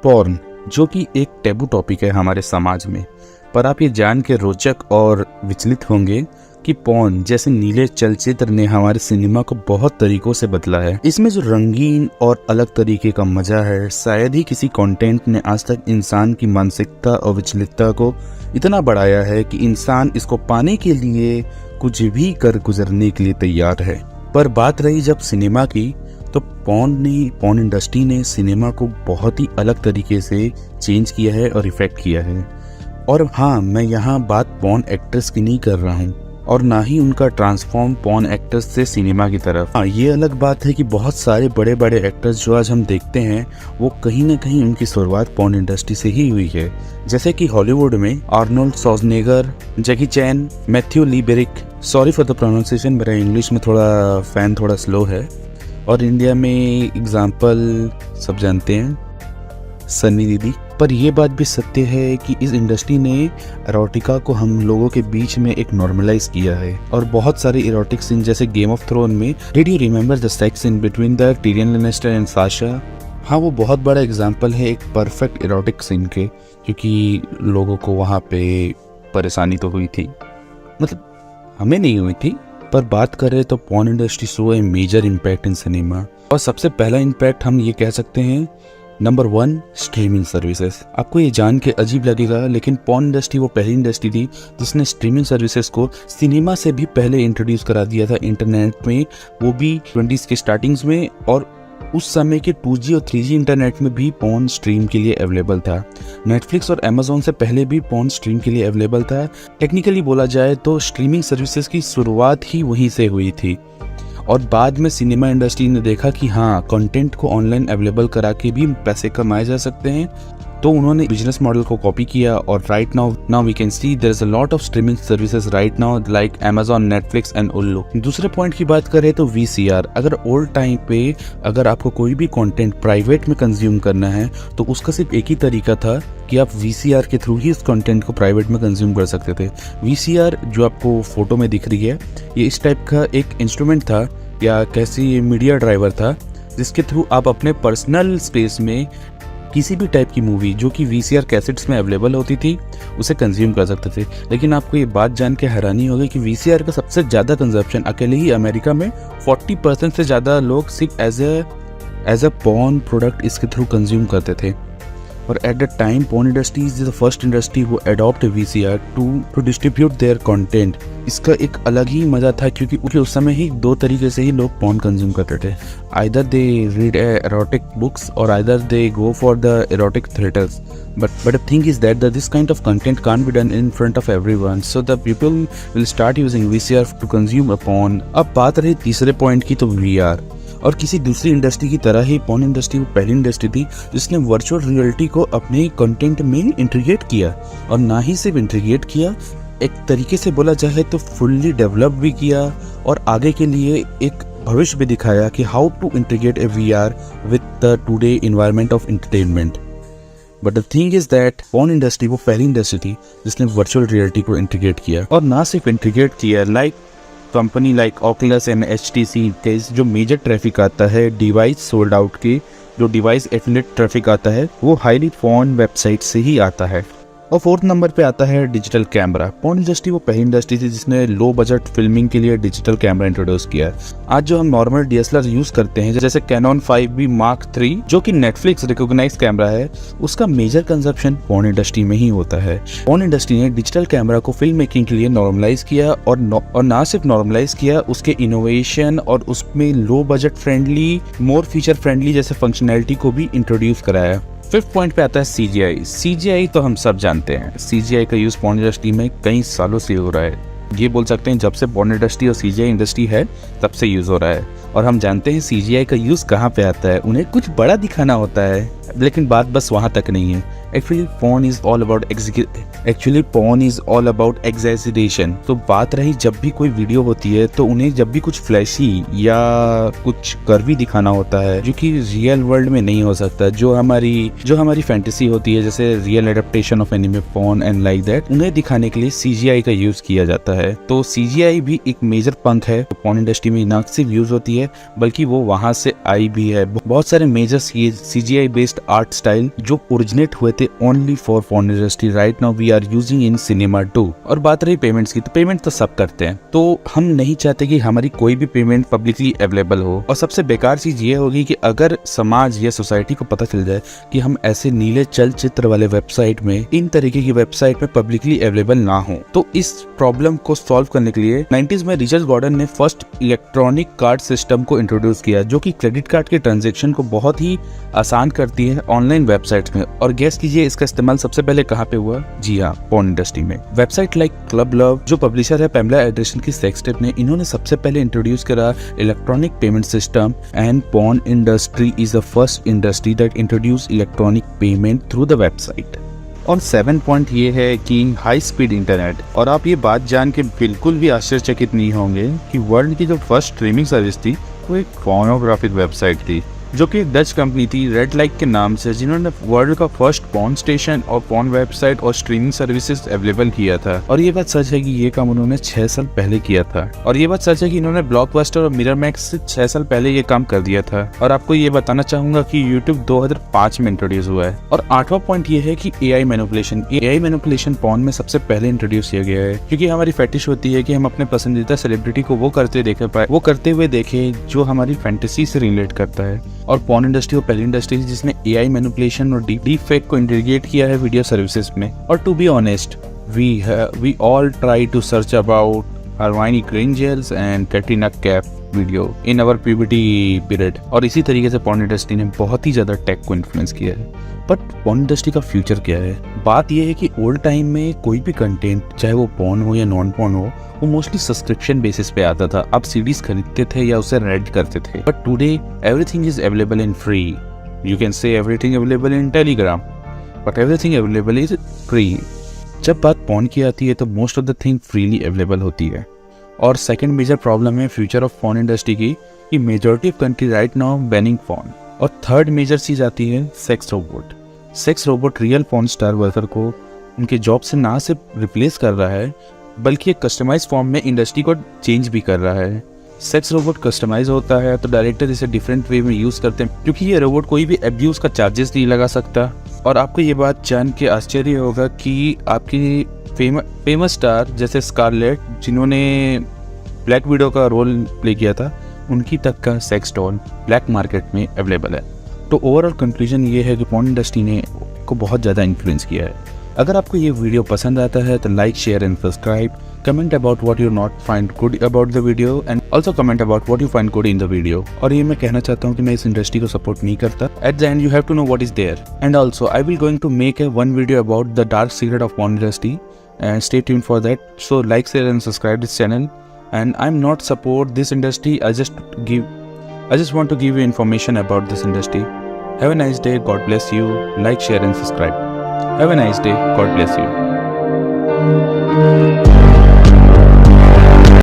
Porn, जो कि एक टैबू टॉपिक है हमारे समाज में, पर आप ये जान के रोचक और विचलित होंगे कि पॉर्न जैसे नीले चलचित्र ने हमारे सिनेमा को बहुत तरीकों से बदला है। इसमें जो रंगीन और अलग तरीके का मजा है, शायद ही किसी कंटेंट ने आज तक इंसान की मानसिकता और विचलितता को इतना बढ़ाया है कि इंसान इसको पाने के लिए कुछ भी कर गुजरने के लिए तैयार है। पर बात रही जब सिनेमा की, तो पॉर्न इंडस्ट्री ने सिनेमा को बहुत ही अलग तरीके से चेंज किया है और इफेक्ट किया है। और हाँ, मैं यहाँ बात पॉर्न एक्ट्रेस की नहीं कर रहा हूँ और ना ही उनका ट्रांसफॉर्म पॉर्न एक्ट्रेस से सिनेमा की तरफ। हाँ, ये अलग बात है कि बहुत सारे बड़े बड़े एक्टर्स जो आज हम देखते हैं वो कहीं ना कहीं उनकी शुरुआत पॉर्न इंडस्ट्री से ही हुई है। जैसे कि हॉलीवुड में Arnold Schwarzenegger, Jackie Chan, Matthew Lee बेरिक, सॉरी फॉर द प्रोनाउंसिएशन, मेरा इंग्लिश में थोड़ा स्लो है। और इंडिया में एग्जाम्पल सब जानते हैं, सन्नी दीदी। पर यह बात भी सत्य है कि इस इंडस्ट्री ने एरोटिका को हम लोगों के बीच में एक नॉर्मलाइज किया है। और बहुत सारे एरोटिक सीन जैसे गेम ऑफ थ्रोन में, did you remember the sex scene between the Tyrion Lannister and Sasha? हाँ, वो बहुत बड़ा एग्जाम्पल है एक परफेक्ट एरोटिक सीन के, क्योंकि लोगों को वहाँ पे परेशानी तो हुई थी, मतलब हमें नहीं हुई थी। पर बात करें तो porn industry show a major impact in cinema. और सबसे पहला इम्पैक्ट हम ये कह सकते हैं, नंबर 1, स्ट्रीमिंग सर्विसेज। आपको ये जान के अजीब लगेगा, लेकिन पॉर्न इंडस्ट्री वो पहली इंडस्ट्री थी जिसने स्ट्रीमिंग सर्विसेज को सिनेमा से भी पहले इंट्रोड्यूस करा दिया था इंटरनेट में, वो भी 20s के स्टार्टिंग्स में। और उस समय के 2G और 3G इंटरनेट में भी पॉर्न स्ट्रीम के लिए अवेलेबल था। नेटफ्लिक्स और अमेजोन से पहले भी पॉर्न स्ट्रीम के लिए अवेलेबल था। टेक्निकली बोला जाए तो स्ट्रीमिंग सर्विसेज की शुरुआत ही वहीं से हुई थी। और बाद में सिनेमा इंडस्ट्री ने देखा कि हाँ, कंटेंट को ऑनलाइन अवेलेबल करा के भी पैसे कमाए जा सकते हैं, तो उन्होंने बिजनेस मॉडल को कॉपी किया। और right now we can see there is a lot of streaming services right now like Amazon, Netflix and Ullu. दूसरे पॉइंट की बात करें तो VCR। अगर ओल्ड टाइम पे अगर आपको कोई भी कंटेंट प्राइवेट में कंज्यूम करना है तो उसका सिर्फ एक ही तरीका था कि आप VCR के थ्रू ही इस कंटेंट को प्राइवेट में कंज्यूम कर सकते थे। VCR जो आपको फोटो में दिख रही है, ये इस टाइप का एक इंस्ट्रूमेंट था या कैसी मीडिया ड्राइवर था, जिसके थ्रू आप अपने पर्सनल स्पेस में किसी भी टाइप की मूवी जो कि VCR कैसेट्स में अवेलेबल होती थी उसे कंज्यूम कर सकते थे। लेकिन आपको ये बात जान के हैरानी होगी कि VCR का सबसे ज़्यादा कंजप्शन अकेले ही अमेरिका में 40% से ज़्यादा लोग सिर्फ एज अ पॉर्न प्रोडक्ट इसके थ्रू कंज्यूम करते थे। और at the time porn industry is the first industry who adopt VCR to distribute their content. इसका एक अलग ही मजा था, क्योंकि उस समय ही 2 तरीके से ही लोग पॉर्न कंज्यूम करते थे। Either they read erotic books और either they go for the erotic theatres. But the thing is that this kind of content can't be done in front of everyone, so the people will start using VCR to consume a porn। अब बात रही तीसरे point की, तो VR। और किसी दूसरी industry की तरह ही पॉर्न इंडस्ट्री वो पहली इंडस्ट्री थी जिसने वर्चुअल रियलिटी को अपने कंटेंट में इंटीग्रेट किया। और ना ही सिर्फ इंटीग्रेट किया, एक तरीके से बोला जाए तो फुल्ली डेवलप भी किया और आगे के लिए एक भविष्य भी दिखाया कि how to integrate a VR with the today environment of entertainment. But the thing is that porn industry वो पहली इंडस्ट्री थी जिसने वर्चुअल रियलिटी को इंटीग्रेट किया। और ना सिर्फ इंटीग्रेट किया, like company like Oculus and HTC के जो मेजर ट्रैफिक आता है डिवाइस सोल्ड आउट के, जो डिवाइस एफिलिएट ट्रैफिक आता है वो हाईली पॉर्न वेबसाइट से ही आता है। और 4th नंबर पे आता है डिजिटल कैमरा। पॉर्न इंडस्ट्री वो पहली इंडस्ट्री थी जिसने लो बजट फिल्मिंग के लिए डिजिटल कैमरा इंट्रोड्यूस किया। आज जो हम नॉर्मल DSLR यूज करते हैं जैसे Canon 5B Mark III, जो कि नेटफ्लिक्स रिकॉग्नाइज्ड कैमरा है, उसका मेजर कंजप्शन पॉर्न इंडस्ट्री में ही होता है। पॉर्न इंडस्ट्री ने डिजिटल कैमरा को फिल्म मेकिंग के लिए नॉर्मलाइज किया और ना सिर्फ नॉर्मलाइज किया, उसके इनोवेशन और उसमें लो बजट फ्रेंडली, मोर फीचर फ्रेंडली जैसे फंक्शनैलिटी को भी इंट्रोड्यूस कराया। 5th पॉइंट पे आता है CGI तो हम सब जानते हैं, CGI का यूज पॉर्न इंडस्ट्री में कई सालों से हो रहा है। ये बोल सकते हैं जब से पॉर्न इंडस्ट्री और CGI इंडस्ट्री है तब से यूज हो रहा है। और हम जानते हैं CGI का यूज कहाँ पे आता है, उन्हें कुछ बड़ा दिखाना होता है, लेकिन बात बस वहाँ तक नहीं है। Actually porn is all about actually porn is all about exaggeration. तो बात रही जब भी कोई वीडियो होती है तो उन्हें जब भी कुछ फ्लैशी या कुछ कर्वी दिखाना होता है जो कि रियल वर्ल्ड में नहीं हो सकता, जो हमारी फैंटेसी होती है, जैसे real adaptation of anime porn and like that, उन्हें दिखाने के लिए सीजीआई का यूज किया जाता है। तो सीजीआई भी एक मेजर पंख है पॉर्न इंडस्ट्री में, ना सिर्फ यूज होती है बल्कि वो वहां से आई भी है। बहुत सारे major CGI based art style जो ओरिजिनेट हुए थे only for porn industry, right now we are using in cinema too. और बात रही पेमेंट्स की, तो पेमेंट तो सब करते हैं, तो हम नहीं चाहते कि हमारी कोई भी पेमेंट पब्लिकली अवेलेबल हो। और सबसे बेकार चीज ये होगी कि अगर समाज या सोसाइटी को पता चल जाए कि हम ऐसे नीले चलचित्र वाले वेबसाइट में, इन तरीके की वेबसाइट में पब्लिकली अवेलेबल ना हो। तो इस प्रॉब्लम को सॉल्व करने के लिए 90s में रिचर्ड गॉर्डन ने फर्स्ट इलेक्ट्रॉनिक कार्ड सिस्टम को इंट्रोड्यूस किया, जो कि क्रेडिट कार्ड के ट्रांजैक्शन को बहुत ही आसान करती है ऑनलाइन वेबसाइट्स में। और गेस कीजिए इसका इस्तेमाल सबसे पहले कहाँ पे हुआ? जी हाँ, पॉर्न इंडस्ट्री में। वेबसाइट लाइक क्लब लव, जो पब्लिशर है पैमला एंडरसन की सेक्स टेप ने, इन्होंने सबसे पहले इंट्रोड्यूस करा electronic payment system, and porn industry is the first industry that introduce electronic payment through the website. और 7 पॉइंट ये है कि हाई स्पीड इंटरनेट। और आप ये बात जान के बिल्कुल भी आश्चर्यचकित नहीं होंगे कि वर्ल्ड की जो फर्स्ट स्ट्रीमिंग सर्विस थी वो एक पोर्नोग्राफिक वेबसाइट थी, जो कि डच कंपनी थी रेड लाइट के नाम से, जिन्होंने वर्ल्ड का फर्स्ट पॉर्न स्टेशन और पॉर्न वेबसाइट और स्ट्रीमिंग सर्विसेज अवेलेबल किया था। और ये बात सच है कि ये काम उन्होंने 6 साल पहले किया था। और ये बात सच है कि इन्होंने ब्लॉकबस्टर और मिररमैक्स से 6 साल पहले ये काम कर दिया था। और आपको ये बताना चाहूंगा कि यूट्यूब 2005 में इंट्रोड्यूस हुआ है। और 8वां पॉइंट ये है कि एआई मैनिपुलेशन पॉर्न में सबसे पहले इंट्रोड्यूस किया गया है, क्योंकि हमारी फेटिश होती है कि हम अपने पसंदीदा सेलिब्रिटी को वो करते हुए देखे जो हमारी फैंटेसी से रिलेट करता है। और पॉर्न इंडस्ट्री वो पहली इंडस्ट्री है जिसने एआई मैनिपुलेशन और डीप फेक को इंटीग्रेट किया है वीडियो सर्विसेज में। और to be honest, we all try to search about Hermione Granger's and Katrina Kaif video in our puberty period. और इसी तरीके से पॉर्न इंडस्ट्री ने बहुत ही ज्यादा टेक को इन्फ्लुएंस किया है। बट पॉर्न इंडस्ट्री का फ्यूचर क्या है? बात यह है कि ओल्ड टाइम में कोई भी कंटेंट, चाहे वो पॉर्न हो या नॉन पॉर्न हो, वो मोस्टली सब्सक्रिप्शन बेसिस पे आता था। आप सीडीज खरीदते थे या उसे रेंट करते थे। But today everything is available in free. You can say everything available in Telegram, but everything available is free. जब बात पॉर्न की आती है तो most of the thing freely available होती है। और सेकंड मेजर प्रॉब्लम है फ्यूचर ऑफ पॉर्न इंडस्ट्री की, कि majority of country right now banning porn. और थर्ड मेजर चीज आती है sex robot real porn star worker को उनके जॉब से ना सिर्फ रिप्लेस कर रहा है बल्कि एक कस्टमाइज फॉर्म में इंडस्ट्री को चेंज भी कर रहा है। सेक्स रोबोट कस्टमाइज होता है तो डायरेक्टर इसे डिफरेंट वे में यूज करते हैं, क्योंकि ये रोबोट कोई भी अब्यूज का चार्जेस नहीं लगा सकता। और आपको ये बात जान के आश्चर्य होगा कि आपकी फेमस स्टार जैसे स्कारलेट, जिन्होंने ब्लैक विडो का रोल प्ले किया था, उनकी तक का सेक्स डॉल ब्लैक मार्केट में अवेलेबल है। तो ओवरऑल कंक्लूजन ये है कि पॉर्न इंडस्ट्री ने को बहुत ज़्यादा इन्फ्लुएंस किया है। अगर आपको ये वीडियो पसंद आता है तो like, share and subscribe. Comment about what you not find good about the video and also comment about what you find good in the video. और ये मैं कहना चाहता हूँ कि मैं इस इंडस्ट्री को सपोर्ट नहीं करता। At the end you have to know what is there. And also I will going to make a one video about the dark secret of porn industry and stay tuned for that. So like, share and subscribe this channel. And I'm not support this industry, I just want to give you information about this industry. Have a nice day, God bless you. Like, share and subscribe. Have a nice day, God bless you.